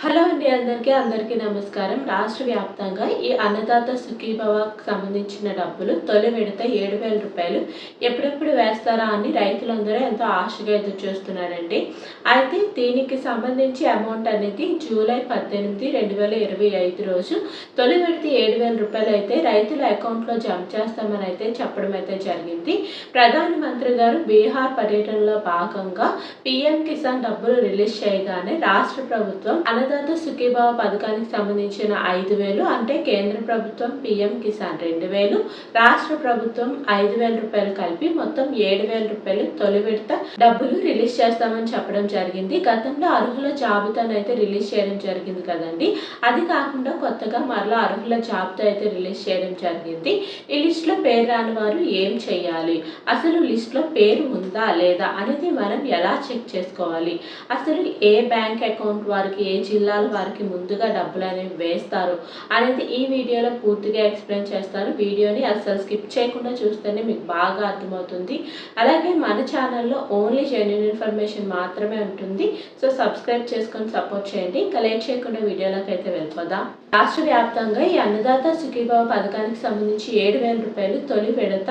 Hello అండి అందరికీ నమస్కారం. రాష్ట్ర వ్యాప్తంగా ఈ అన్నదాత సుఖీభవకి సంబంధించిన డబ్బులు తొలి విడత రూ. 7,000 ఎప్పుడెప్పుడు వేస్తారా అని రైతులందరూ ఎంతో ఆశగా ఎదురు చూస్తున్నారండి. అయితే దీనికి సంబంధించి అమౌంట్ అనేది జూలై 18, 2025 రోజు తొలి విడత రూ. 7,000 అయితే రైతుల అకౌంట్లో జమ చేస్తామని అయితే చెప్పడం అయితే జరిగింది. ప్రధానమంత్రి గారు బీహార్ పర్యటనలో భాగంగా పీఎం కిసాన్ డబ్బులు రిలీజ్ చేయగానే రాష్ట్ర ప్రభుత్వం అన్నదాత సుఖీభావ పథకానికి సంబంధించిన 5,000 అంటే కేంద్ర ప్రభుత్వం పీఎం కిసాన్ 2,000, రాష్ట్ర ప్రభుత్వం 5,000 రూపాయలు కలిపి మొత్తం 7,000 తొలి విడత డబ్బులు రిలీజ్ చేస్తామని చెప్పడం జరిగింది. గతంలో అర్హుల జాబితాను అయితే రిలీజ్ చేయడం జరిగింది కదండి. అది కాకుండా కొత్తగా మరలా అర్హుల జాబితా అయితే రిలీజ్ చేయడం జరిగింది. ఈ లిస్టులో పేరు రాని వారు ఏం చేయాలి, అసలు లిస్టులో పేరు ఉందా లేదా అనేది మనం ఎలా చెక్ చేసుకోవాలి, అసలు ఏ బ్యాంక్ అకౌంట్ వారికి ఏ జిల్లాల వారికి ముందుగా డబ్బులు అనేవి వేస్తారు అనేది ఈ వీడియోలో పూర్తిగా ఎక్స్ప్లెయిన్ చేస్తాను. వీడియోని అస్సలు స్కిప్ చేయకుండా చూస్తేనే మీకు బాగా అర్థమవుతుంది. అలాగే మన ఛానల్లో ఓన్లీ జెన్యూన్ ఇన్ఫర్మేషన్ మాత్రమే ఉంటుంది. సో సబ్స్క్రైబ్ చేసుకొని సపోర్ట్ చేయండి. ఇంకా లేట్ చేయకుండా వీడియోలోకి అయితే వెళ్ళిపోదాం. రాష్ట్ర వ్యాప్తంగా ఈ అన్నదాత సుఖీభావ పథకానికి సంబంధించి 7,000 తొలి విడత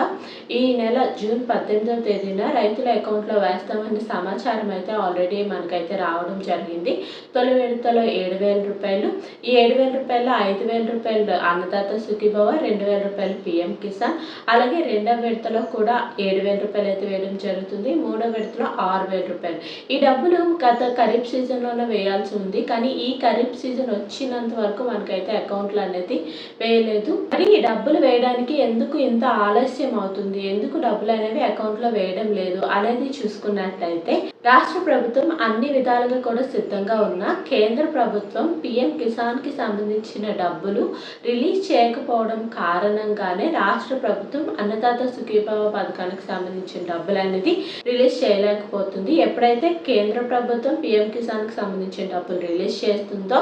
ఈ నెల జూన్ 18వ తేదీన రైతుల అకౌంట్లో వేస్తామని సమాచారం అయితే ఆల్రెడీ మనకైతే రావడం జరిగింది. తొలి విడతలో 7,000 ఈ 7,000 5,000 అన్నదాత సుఖీభవ, 2,000 పీఎం కిసాన్, అలాగే రెండవ విడతలో కూడా 7,000 అయితే వేయడం జరుగుతుంది. మూడో విడతలో 6,000. ఈ డబ్బులు గత ఖరీఫ్ సీజన్లోనే వేయాల్సి ఉంది, కానీ ఈ ఖరీఫ్ సీజన్ వచ్చినంత వరకు మనకైతే అకౌంట్లు అనేది వేయలేదు. మరి ఈ డబ్బులు వేయడానికి ఎందుకు ఇంత ఆలస్యం అవుతుంది, ఎందుకు డబ్బులు అనేవి అకౌంట్లో వేయడం లేదు అనేది చూసుకున్నట్లయితే రాష్ట్ర ప్రభుత్వం అన్ని విధాలుగా కూడా సిద్ధంగా ఉన్న కేంద్ర ప్రభుత్వం పీఎం కిసాన్కి సంబంధించిన డబ్బులు రిలీజ్ చేయకపోవడం కారణంగానే రాష్ట్ర ప్రభుత్వం అన్నదాత సుఖీభావ పథకానికి సంబంధించిన డబ్బులు అనేది రిలీజ్ చేయలేకపోతుంది. ఎప్పుడైతే కేంద్ర ప్రభుత్వం పీఎం కిసాన్కి సంబంధించిన డబ్బులు రిలీజ్ చేస్తుందో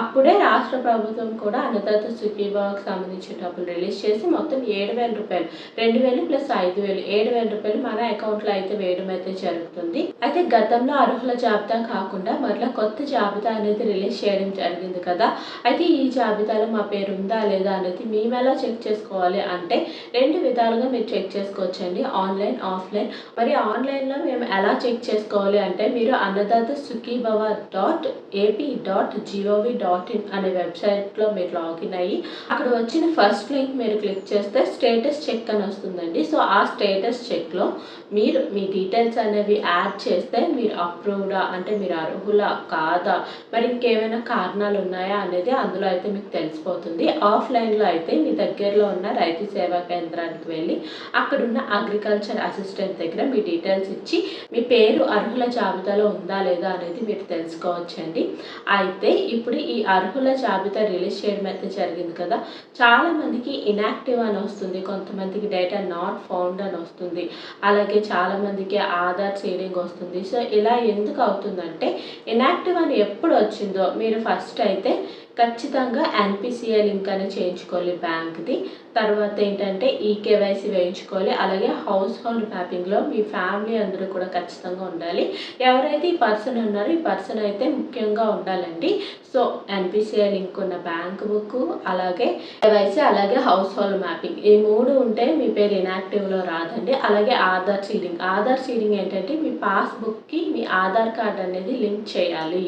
అప్పుడే రాష్ట్ర ప్రభుత్వం కూడా అన్నదాత సుఖీభావకి సంబంధించిన డబ్బులు రిలీజ్ చేసి మొత్తం 7,000 2,000 ప్లస్ 5,000 7,000 మన అకౌంట్లో అయితే వేయడం అయితే జరుగుతుంది. అయితే గతంలో అర్హుల జాబితా కాకుండా మరలా కొత్త జాబితా అనేది రిలీజ్ చేయడం జరిగింది కదా. అయితే ఈ జాబితాలో మా పేరు ఉందా లేదా అనేది మేము ఎలా చెక్ చేసుకోవాలి అంటే రెండు విధాలుగా మీరు చెక్ చేసుకోవచ్చండి, ఆన్లైన్ ఆఫ్లైన్. మరి ఆన్లైన్లో మేము ఎలా చెక్ చేసుకోవాలి అంటే మీరు అన్నదాత సుఖీభవ .ap.gov.in అనే వెబ్సైట్లో మీరు లాగిన్ అయ్యి అక్కడ వచ్చిన ఫస్ట్ లింక్ మీరు క్లిక్ చేస్తే స్టేటస్ చెక్ అని వస్తుందండి. సో ఆ స్టేటస్ చెక్లో మీరు మీ డీటెయిల్స్ అనేవి యాడ్ చేస్తే మీరు అప్రూవ్డా అంటే మీరు అర్హులా కాదా, మరి ఇంకేమైనా కారణాలు ఉన్నాయా అనేది అందులో అయితే మీకు తెలిసిపోతుంది. ఆఫ్లైన్లో అయితే మీ దగ్గరలో ఉన్న రైతు సేవా కేంద్రానికి వెళ్ళి అక్కడున్న అగ్రికల్చర్ అసిస్టెంట్ దగ్గర మీ డీటెయిల్స్ ఇచ్చి మీ పేరు అర్హుల జాబితాలో ఉందా లేదా అనేది మీరు తెలుసుకోవచ్చండి. అయితే ఇప్పుడు ఈ అర్హుల జాబితా రిలీజ్ చేయడం అయితే జరిగింది కదా, చాలామందికి ఇన్యాక్టివ్ అని వస్తుంది, కొంతమందికి డేటా నాట్ ఫౌండ్ అని వస్తుంది, అలాగే చాలామందికి ఆధార్ సీడింగ్ వస్తుంది. సో ఇలా ఎందుకు అవుతుందంటే ఇన్యాక్టివ్ అని ఎప్పుడు వచ్చిందో మీరు ఫస్ట్ అయితే ఖచ్చితంగా ఎన్పిసిఐ లింక్ అని చేయించుకోవాలి బ్యాంక్ది. తర్వాత ఏంటంటే ఈకేవైసీ వేయించుకోవాలి. అలాగే హౌస్ హోల్డ్ మ్యాపింగ్లో మీ ఫ్యామిలీ అందరూ కూడా ఖచ్చితంగా ఉండాలి. ఎవరైతే ఈ పర్సన్ ఉన్నారో ఈ పర్సన్ అయితే ముఖ్యంగా ఉండాలండి. సో ఎన్పిసిఐ లింక్ ఉన్న బ్యాంక్ బుక్, అలాగే కేవైసీ, అలాగే హౌస్ హోల్డ్ మ్యాపింగ్, ఈ మూడు ఉంటే మీ పేరు ఇన్యాక్టివ్లో రాదండి. అలాగే ఆధార్ సీడింగ్ ఏంటంటే మీ పాస్బుక్కి మీ ఆధార్ కార్డ్ అనేది లింక్ చేయాలి.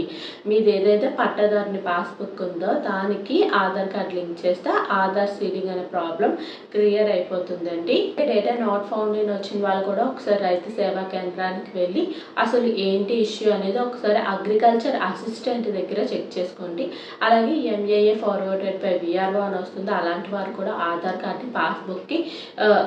మీది ఏదైతే పట్టదారుని పాస్బుక్ ఉందో దానికి ఆధార్ కార్డ్ లింక్ చేస్తే ఆధార్ సీడింగ్ అనే ప్రాబ్లం క్లియర్ అయిపోతుందండి. డేటా నాట్ ఫౌండ్ అని వచ్చిన వాళ్ళు కూడా ఒకసారి రైతు సేవా కేంద్రానికి వెళ్ళి అసలు ఏంటి ఇష్యూ అనేది ఒకసారి అగ్రికల్చర్ అసిస్టెంట్ దగ్గర చెక్ చేసుకోండి. అలాగే ఎంఏఏ ఫార్వర్డెడ్ బై విఆర్ఓ అని వస్తుంది, అలాంటి వారు కూడా ఆధార్ కార్డ్ని పాస్బుక్కి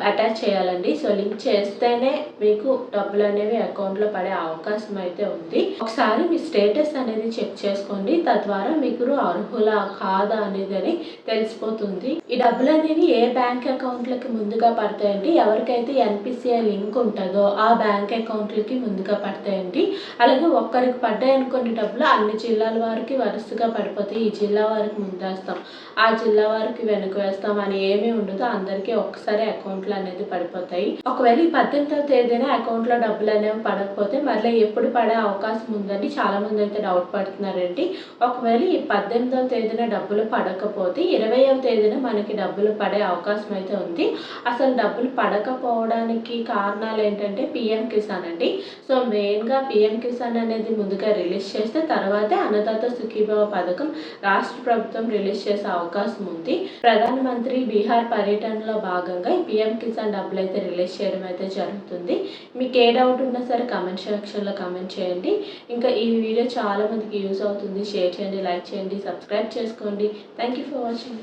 అటాచ్ చేయాలండి. సో లింక్ చేస్తేనే మీకు డబ్బులు అనేవి అకౌంట్లో పడే అవకాశం అయితే ఉంది. ఒకసారి మీ స్టేటస్ అనేది చెక్ చేసుకోండి, తద్వారా మీకు అర్హులా కాదా అనేది తెలిసిపోతుంది. ఈ డబ్బులు అనేవి ఏ బ్యాంక్ అకౌంట్లకి ముందుగా పడతాయండి, ఎవరికైతే ఎన్పిసిఐ లింక్ ఉంటుందో ఆ బ్యాంక్ అకౌంట్లకి ముందుగా పడతాయండి. అలాగే ఒక్కరికి పడ్డాయి అనుకోండి డబ్బులు అన్ని జిల్లాల వారికి వరుసగా పడిపోతాయి. ఈ జిల్లా వారికి ముందేస్తాం, ఆ జిల్లా వారికి వెనక వేస్తాం అని ఏమీ ఉండదు, అందరికీ ఒక్కసారి అకౌంట్లు అనేది పడిపోతాయి. ఒకవేళ ఈ 18వ తేదీన అకౌంట్లో డబ్బులు అనేవి పడకపోతే మళ్ళీ ఎప్పుడు పడే అవకాశం ఉందని చాలా మంది అయితే డౌట్ పడుతున్నారండి. కాబట్టి ఒకవేళ ఈ 18వ తేదీన డబ్బులు పడకపోతే 20వ తేదీన మనకి డబ్బులు పడే అవకాశం అయితే ఉంది. అసలు డబ్బులు పడకపోవడానికి కారణాలు ఏంటంటే పీఎం కిసాన్ అండి. సో మెయిన్‌గా పీఎం కిసాన్ అనేది ముందుగా రిలీజ్ చేస్తే తర్వాతే అన్నదాత సుఖీభవ పథకం రాష్ట్ర ప్రభుత్వం రిలీజ్ చేసే అవకాశం ఉంది. ప్రధానమంత్రి బీహార్ పర్యటనలో భాగంగా ఈ పీఎం కిసాన్ డబ్బులు అయితే రిలీజ్ చేయడం అయితే జరుగుతుంది. మీకు ఏ డౌట్ ఉన్నా సరే కామెంట్ సెక్షన్‌లో కామెంట్ చేయండి. ఇంకా ఈ వీడియో చాలా మందికి యూజ్ అవుతుంది. షేర్ చేయండి, లైక్ చేయండి, సబ్స్క్రైబ్ చేసుకోండి. Thank you for watching.